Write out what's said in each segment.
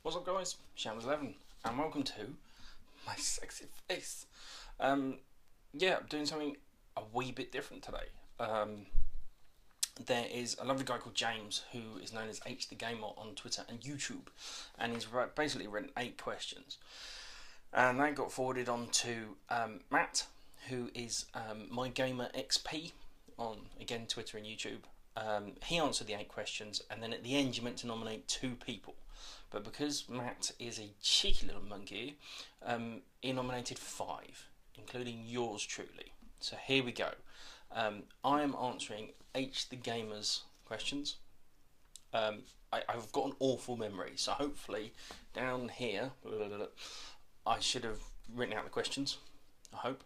What's up guys, Shams11 and welcome to my sexy face. Yeah, I'm doing something a wee bit different today. There is a lovely guy called James who is known as H the Gamer on Twitter and YouTube, and he's basically written 8 questions, and they got forwarded on to Matt, who is my gamer XP on, again, Twitter and YouTube. He answered the 8 questions, and then at the end you meant to nominate 2 people, but because Matt is a cheeky little monkey, he nominated 5, including yours truly. So here we go. I am answering H the Gamer's questions. I've got an awful memory, so hopefully down here I should have written out the questions, I hope.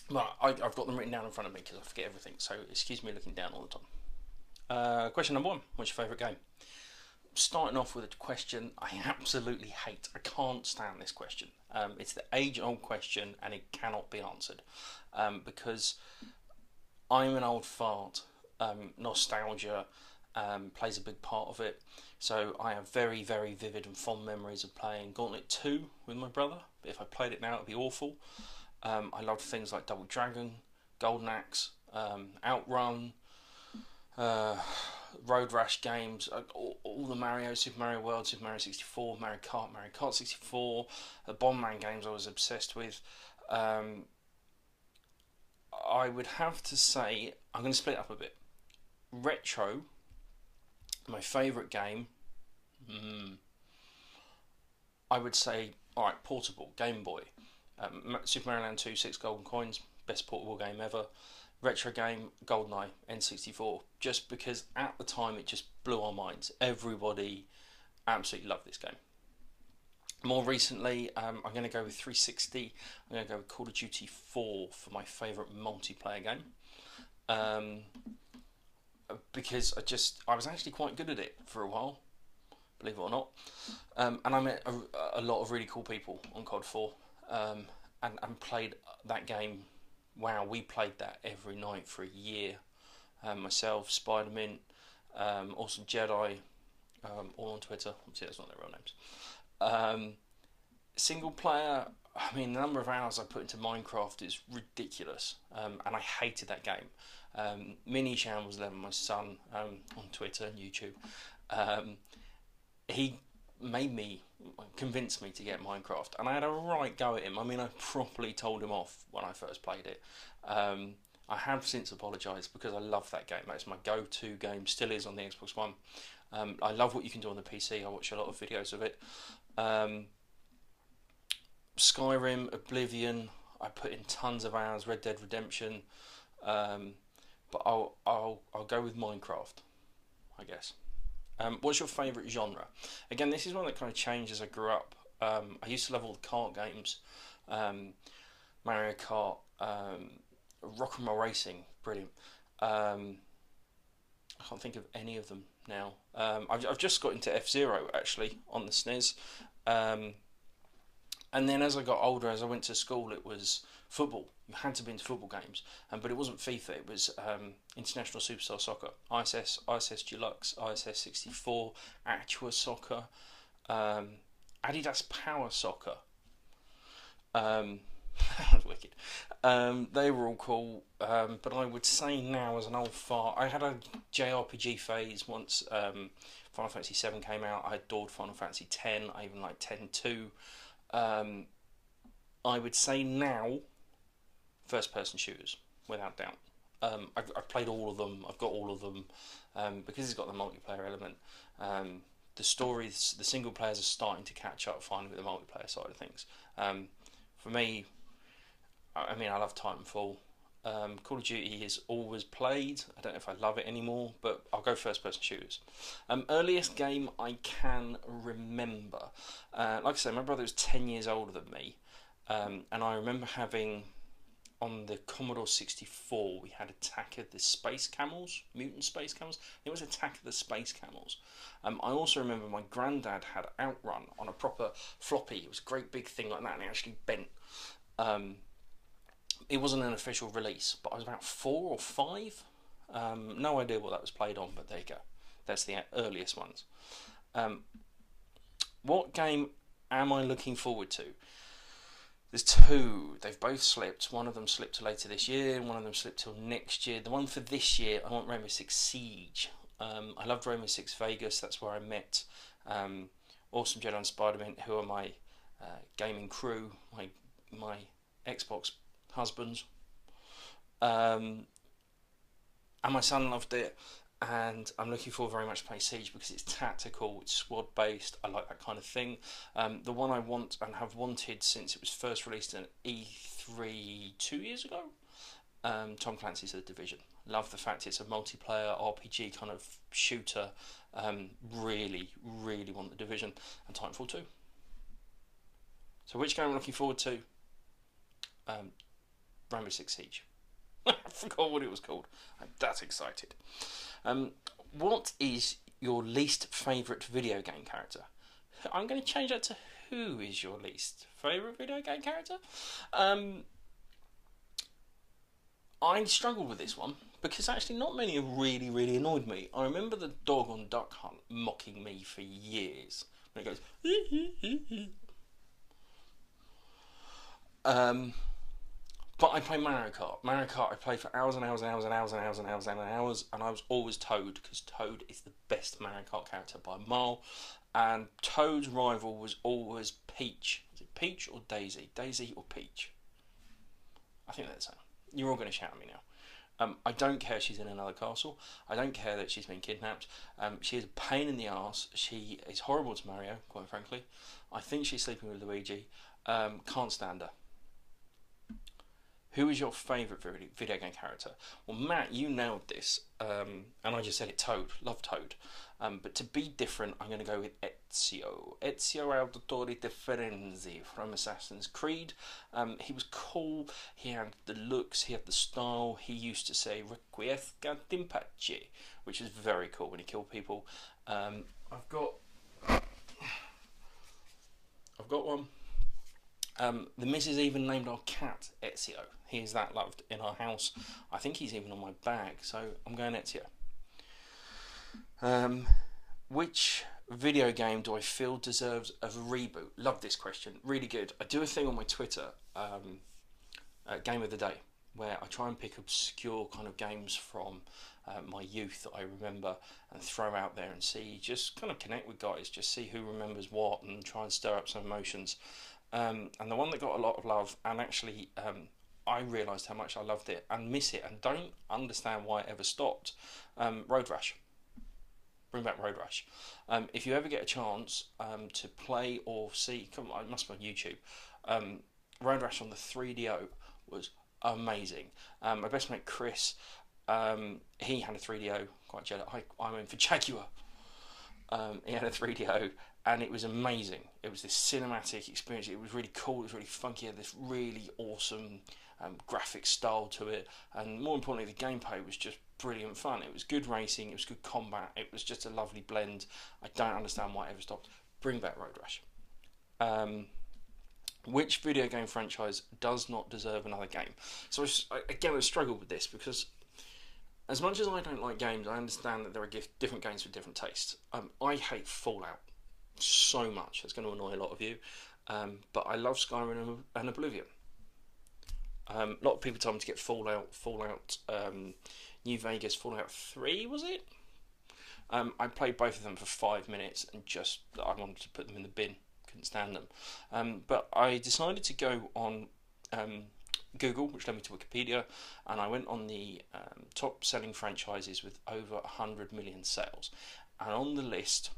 Well, I've got them written down in front of me because I forget everything, so excuse me looking down all the time. Question number 1, what's your favourite game? Starting off with a question I absolutely hate. I can't stand this question. It's the age-old question and it cannot be answered, because I'm an old fart. Nostalgia plays a big part of it. So I have very, very vivid and fond memories of playing Gauntlet 2 with my brother. But if I played it now, it'd be awful. I loved things like Double Dragon, Golden Axe, Outrun, Road Rash games, all the Mario, Super Mario World, Super Mario 64, Mario Kart 64, the Bomberman games I was obsessed with. I would have to say, I'm going to split up a bit. Retro, my favourite game, I would say, alright, portable, Game Boy. Super Mario Land 2, 6 golden coins, best portable game ever. Retro game, GoldenEye, N64, just because at the time it just blew our minds. Everybody absolutely loved this game. More recently, I'm going to go with 360. I'm going to go with Call of Duty 4 for my favourite multiplayer game. Because I was actually quite good at it for a while, believe it or not. And I met a lot of really cool people on COD 4, and played that game. Wow, we played that every night for a year. Myself, Spider-Man, Awesome Jedi, all on Twitter. Obviously, that's not their real names. Single player, I mean, the number of hours I put into Minecraft is ridiculous, and I hated that game. Mini Shan was 11, my son, on Twitter and YouTube. He convinced me to get Minecraft, and I had a right go at him. I mean, I properly told him off when I first played it. I have since apologised because I love that game. That's my go-to game, still is on the Xbox One. I love what you can do on the PC. I watch a lot of videos of it. Skyrim, Oblivion, I put in tons of hours. Red Dead Redemption, but I'll go with Minecraft, I guess. What's your favourite genre? Again, this is one that kind of changed as I grew up. I used to love all the kart games, Mario Kart, Rock and Roll Racing, brilliant. I can't think of any of them now. I've just got into F-Zero actually on the SNES, and then as I got older, as I went to school, it was football. You had to be into football games, but it wasn't FIFA. It was International Superstar Soccer, ISS Deluxe, ISS 64, Actua Soccer, Adidas Power Soccer. That was wicked. They were all cool, but I would say now, as an old fart, I had a JRPG phase once. Final Fantasy 7 came out. I adored Final Fantasy 10. I even liked 10-2. I would say now, first-person shooters, without doubt. I've played all of them. I've got all of them, because it's got the multiplayer element. The stories, the single players are starting to catch up finally with the multiplayer side of things. For me, I mean, I love Titanfall. Call of Duty is always played. I don't know if I love it anymore, but I'll go first-person shooters. Earliest game I can remember. Like I said, my brother was 10 years older than me, and I remember having, on the Commodore 64, we had Attack of the Space Camels, Mutant Space Camels. It was Attack of the Space Camels. I also remember my granddad had Outrun on a proper floppy. It was a great big thing like that, and it actually bent. It wasn't an official release, but I was about 4 or 5. No idea what that was played on, but there you go. That's the earliest ones. What game am I looking forward to? There's two. They've both slipped. One of them slipped to later this year, and one of them slipped till next year. The one for this year, I want Rainbow Six Siege. I loved Rainbow Six Vegas. That's where I met Awesome Jedi and Spider-Man, who are my gaming crew, my Xbox husbands. And my son loved it. And I'm looking forward very much to play Siege because it's tactical, it's squad based. I like that kind of thing. The one I want and have wanted since it was first released at E3 2 years ago, Tom Clancy's The Division. Love the fact it's a multiplayer RPG kind of shooter. Really want The Division, and Titanfall 2. So which game I'm looking forward to? Rainbow Six Siege. I forgot what it was called. I'm that excited. What is your least favourite video game character? I'm going to change that to who is your least favourite video game character? I struggled with this one because actually not many have really annoyed me. I remember the dog on Duck Hunt mocking me for years when it goes but I play Mario Kart. Mario Kart I play for hours and hours, and I was always Toad, because Toad is the best Mario Kart character by a mile, and Toad's rival was always Peach. Was it Peach or Daisy? Daisy or Peach? I think that's it. You're all going to shout at me now. I don't care she's in another castle. I don't care that she's been kidnapped. She is a pain in the arse. She is horrible to Mario, quite frankly. I think she's sleeping with Luigi. Can't stand her. Who is your favourite video game character? Well, Matt, you nailed this, and I just said it, Toad. Love Toad. But to be different, I'm going to go with Ezio. Ezio Auditore di Firenze from Assassin's Creed. He was cool, he had the looks, he had the style. He used to say Requiescat in pace, which is very cool when he killed people. I've got one. The missus even named our cat Ezio. He is that loved in our house. I think he's even on my bag, so I'm going Ezio. Which video game do I feel deserves a reboot? Love this question. Really good. I do a thing on my Twitter, Game of the Day, where I try and pick obscure kind of games from my youth that I remember and throw out there and see, just kind of connect with guys, just see who remembers what and try and stir up some emotions. And the one that got a lot of love, and actually I realised how much I loved it and miss it and don't understand why it ever stopped, Road Rash. Bring back Road Rash. If you ever get a chance to play or see, come on, it must be on YouTube, Road Rash on the 3DO was amazing. My best mate Chris, he had a 3DO, quite jealous. I went for Jaguar. He had a 3DO and it was amazing. It was this cinematic experience. It was really cool, it was really funky, it had this really awesome graphic style to it, and more importantly the gameplay was just brilliant fun. It was good racing, it was good combat, it was just a lovely blend. I don't understand why it ever stopped. Bring back Road Rash. Which video game franchise does not deserve another game? So I struggled with this because as much as I don't like games, I understand that there are different games with different tastes. I hate Fallout so much. It's going to annoy a lot of you, but I love Skyrim and Oblivion. A lot of people told me to get Fallout New Vegas, Fallout 3, was it? I played both of them for 5 minutes and I wanted to put them in the bin. Couldn't stand them. But I decided to go on Google, which led me to Wikipedia, and I went on the top selling franchises with over 100 million sales. And on the list,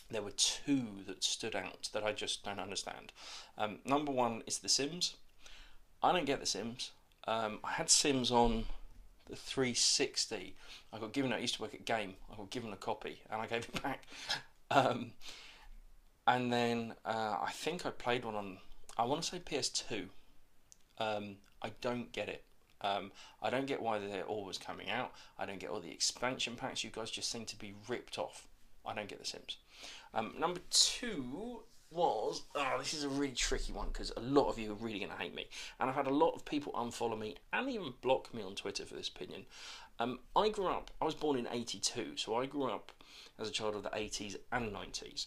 there were two that stood out that I just don't understand. Number one is The Sims. I don't get The Sims. I had Sims on the 360. I got given it. I used to work at Game. I got given a copy and I gave it back. And then I think I played one on, I want to say PS2. I don't get it. I don't get why they're always coming out. I don't get all the expansion packs. You guys just seem to be ripped off. I don't get The Sims. Number two was, this is a really tricky one because a lot of you are really going to hate me, and I've had a lot of people unfollow me and even block me on Twitter for this opinion. I was born in '82, so I grew up as a child of the 80s and 90s.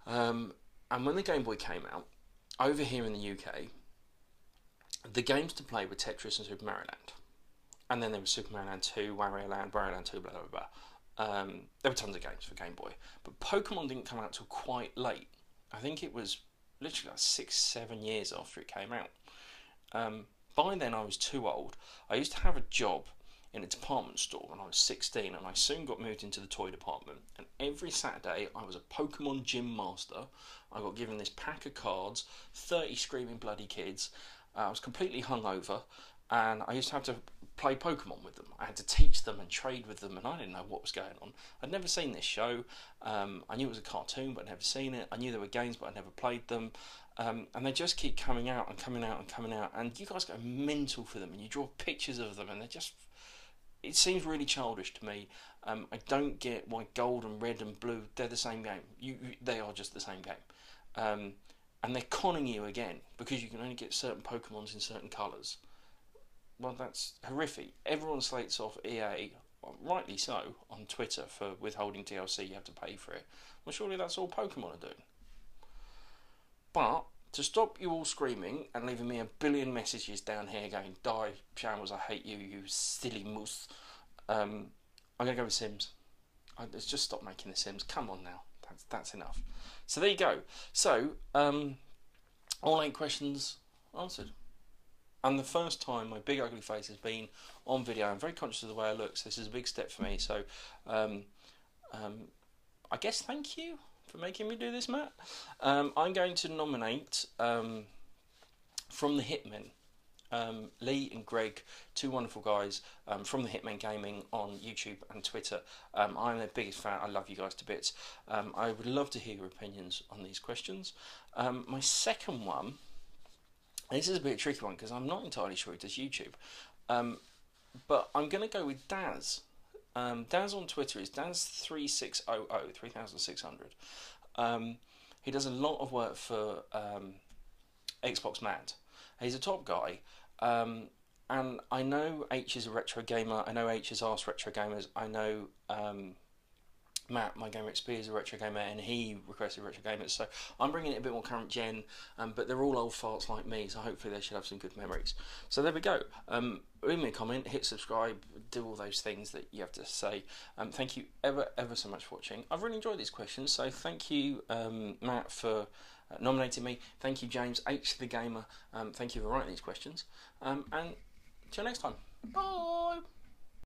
And when the Game Boy came out, over here in the UK, the games to play were Tetris and Super Mario Land. And then there was Super Mario Land 2, Wario Land 2, blah, blah, blah. There were tons of games for Game Boy. But Pokemon didn't come out till quite late. I think it was literally like 6-7 years after it came out. By then I was too old. I used to have a job in a department store when I was 16, and I soon got moved into the toy department, and every Saturday I was a Pokemon gym master. I got given this pack of cards, 30 screaming bloody kids. I was completely hungover, and I used to have to play Pokemon with them. I had to teach them and trade with them, and I didn't know what was going on. I'd never seen this show. I knew it was a cartoon, but I'd never seen it. I knew there were games, but I'd never played them. And they just keep coming out and coming out and coming out, and you guys go mental for them, and you draw pictures of them, and they're just... It seems really childish to me. I don't get why gold and red and blue, they're the same game. They are just the same game. And they're conning you again, because you can only get certain Pokemons in certain colours. Well, that's horrific. Everyone slates off EA, rightly so, on Twitter for withholding DLC, you have to pay for it. Well, surely that's all Pokemon are doing. But to stop you all screaming and leaving me a billion messages down here going, "Die, Shambles, I hate you, you silly moose," I'm going to go with Sims. Let's just stop making the Sims. Come on now. That's enough. So there you go. So, all 8 questions answered. And the first time my big ugly face has been on video. I'm very conscious of the way I look, so this is a big step for me. So, I guess thank you for making me do this, Matt. I'm going to nominate from the Hitmen, Lee and Greg, 2 wonderful guys from the Hitmen Gaming on YouTube and Twitter. I'm their biggest fan. I love you guys to bits. I would love to hear your opinions on these questions. My second one, this is a bit of a tricky one because I'm not entirely sure it does YouTube, but I'm going to go with Daz. Daz on Twitter is Daz3600, 3600. He does a lot of work for Xbox Mad. He's a top guy, and I know H is a retro gamer. I know H has asked retro gamers. I know Matt, my gamer XP, is a retro gamer, and he requested retro gamers. So I'm bringing it a bit more current gen, but they're all old farts like me, so hopefully they should have some good memories. So there we go. Leave me a comment, hit subscribe, do all those things that you have to say. Thank you ever so much for watching. I've really enjoyed these questions, so thank you, Matt, for nominating me. Thank you, James H the gamer. Thank you for writing these questions. And till next time. Bye.